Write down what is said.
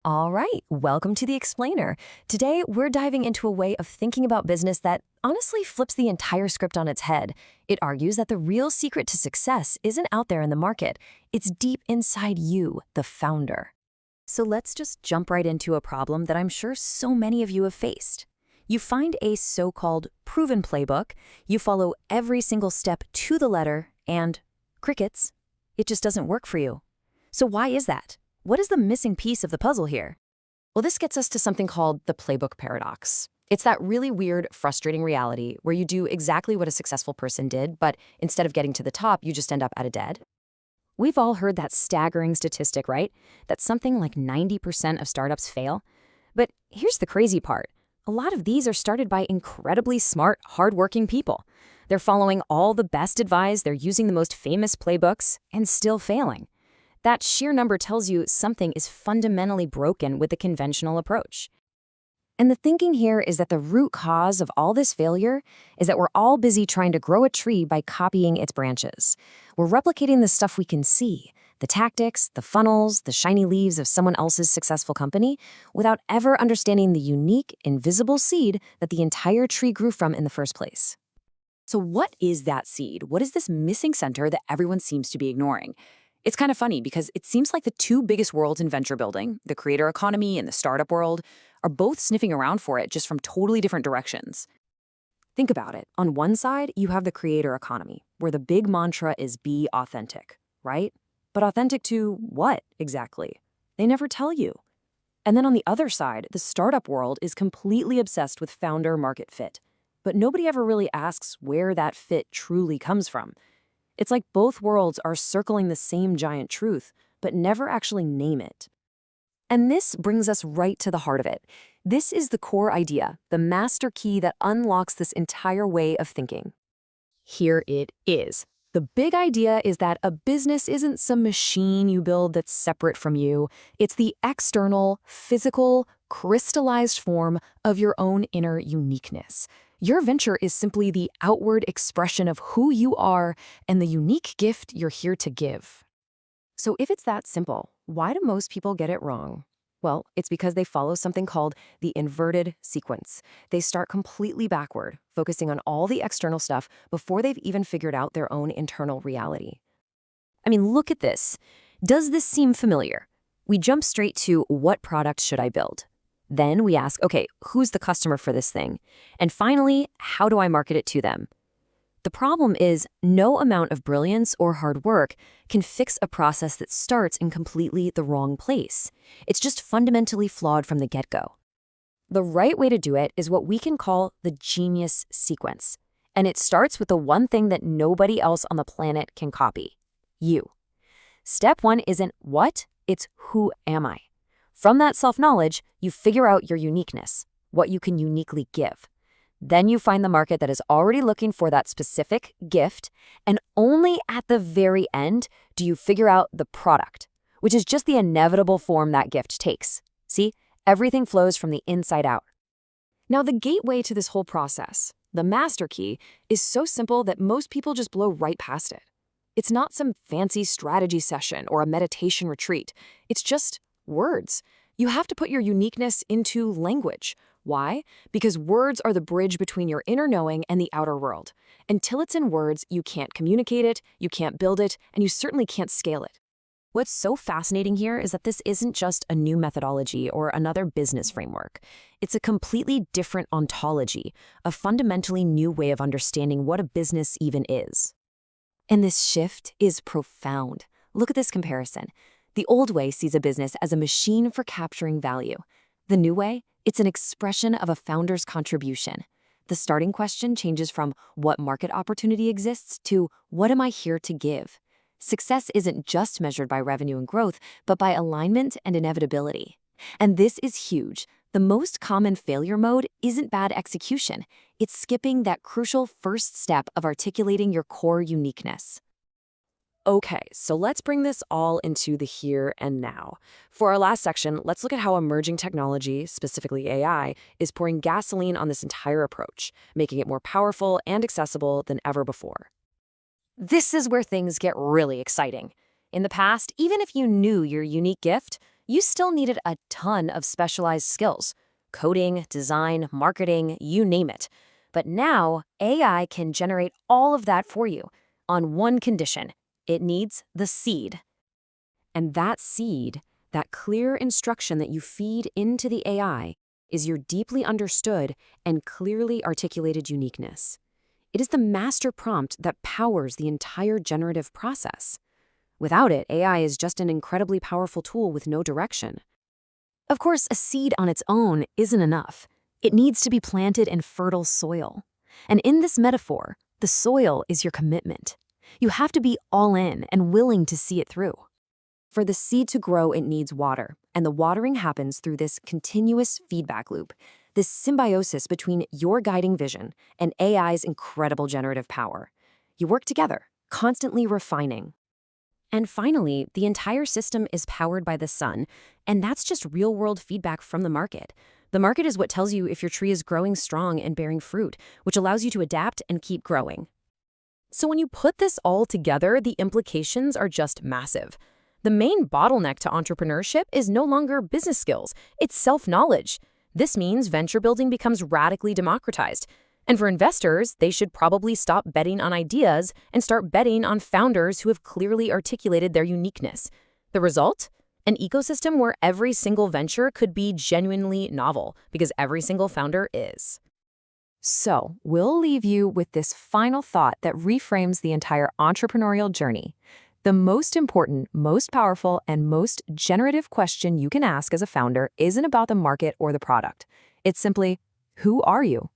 All right, welcome to The Explainer. Today, we're diving into a way of thinking about business that honestly flips the entire script on its head. It argues that the real secret to success isn't out there in the market, it's deep inside you, the founder. So let's just jump right into a problem that I'm sure so many of you have faced. You find a so-called proven playbook, you follow every single step to the letter, and crickets, it just doesn't work for you. So why is that? What is the missing piece of the puzzle here? Well, this gets us to something called the playbook paradox. It's that really weird, frustrating reality where you do exactly what a successful person did, but instead of getting to the top, you just end up at a dead. We've all heard that staggering statistic, right? That something like 90% of startups fail. But here's the crazy part. A lot of these are started by incredibly smart, hardworking people. They're following all the best advice, they're using the most famous playbooks, and still failing. That sheer number tells you something is fundamentally broken with the conventional approach. And the thinking here is that the root cause of all this failure is that we're all busy trying to grow a tree by copying its branches. We're replicating the stuff we can see, the tactics, the funnels, the shiny leaves of someone else's successful company, without ever understanding the unique, invisible seed that the entire tree grew from in the first place. So what is that seed? What is this missing center that everyone seems to be ignoring? It's kind of funny because it seems like the two biggest worlds in venture building, the creator economy and the startup world, are both sniffing around for it just from totally different directions. Think about it. On one side, you have the creator economy, where the big mantra is be authentic, right? But authentic to what exactly? They never tell you. And then on the other side, the startup world is completely obsessed with founder market fit. But nobody ever really asks where that fit truly comes from. It's like both worlds are circling the same giant truth, but never actually name it. And this brings us right to the heart of it. This is the core idea, the master key that unlocks this entire way of thinking. Here it is. The big idea is that a business isn't some machine you build that's separate from you. It's the external, physical, crystallized form of your own inner uniqueness. Your venture is simply the outward expression of who you are and the unique gift you're here to give. So if it's that simple, why do most people get it wrong? Well, it's because they follow something called the inverted sequence. They start completely backward, focusing on all the external stuff before they've even figured out their own internal reality. I mean, look at this. Does this seem familiar? We jump straight to what product should I build? Then we ask, okay, who's the customer for this thing? And finally, how do I market it to them? The problem is no amount of brilliance or hard work can fix a process that starts in completely the wrong place. It's just fundamentally flawed from the get-go. The right way to do it is what we can call the genius sequence. And it starts with the one thing that nobody else on the planet can copy: you. Step one isn't what, it's who am I? From that self-knowledge, you figure out your uniqueness, what you can uniquely give. Then you find the market that is already looking for that specific gift, and only at the very end do you figure out the product, which is just the inevitable form that gift takes. See, everything flows from the inside out. Now, the gateway to this whole process, the master key, is so simple that most people just blow right past it. It's not some fancy strategy session or a meditation retreat. It's just words. You have to put your uniqueness into language. Why? Because words are the bridge between your inner knowing and the outer world. Until it's in words, you can't communicate it, you can't build it, and you certainly can't scale it. What's so fascinating here is that this isn't just a new methodology or another business framework. It's a completely different ontology, a fundamentally new way of understanding what a business even is. And this shift is profound. Look at this comparison. The old way sees a business as a machine for capturing value. The new way, it's an expression of a founder's contribution. The starting question changes from what market opportunity exists to what am I here to give? Success isn't just measured by revenue and growth, but by alignment and inevitability. And this is huge. The most common failure mode isn't bad execution. It's skipping that crucial first step of articulating your core uniqueness. Okay, so let's bring this all into the here and now. For our last section, let's look at how emerging technology, specifically AI, is pouring gasoline on this entire approach, making it more powerful and accessible than ever before. This is where things get really exciting. In the past, even if you knew your unique gift, you still needed a ton of specialized skills: coding, design, marketing, you name it. But now, AI can generate all of that for you on one condition: it needs the seed. And that seed, that clear instruction that you feed into the AI, is your deeply understood and clearly articulated uniqueness. It is the master prompt that powers the entire generative process. Without it, AI is just an incredibly powerful tool with no direction. Of course, a seed on its own isn't enough. It needs to be planted in fertile soil. And in this metaphor, the soil is your commitment. You have to be all in and willing to see it through. For the seed to grow, it needs water, and the watering happens through this continuous feedback loop, this symbiosis between your guiding vision and AI's incredible generative power. You work together, constantly refining. And finally, the entire system is powered by the sun, and that's just real-world feedback from the market. The market is what tells you if your tree is growing strong and bearing fruit, which allows you to adapt and keep growing. So when you put this all together, the implications are just massive. The main bottleneck to entrepreneurship is no longer business skills, it's self-knowledge. This means venture building becomes radically democratized. And for investors, they should probably stop betting on ideas and start betting on founders who have clearly articulated their uniqueness. The result? An ecosystem where every single venture could be genuinely novel, because every single founder is. So, we'll leave you with this final thought that reframes the entire entrepreneurial journey. The most important, most powerful, and most generative question you can ask as a founder isn't about the market or the product. It's simply, who are you?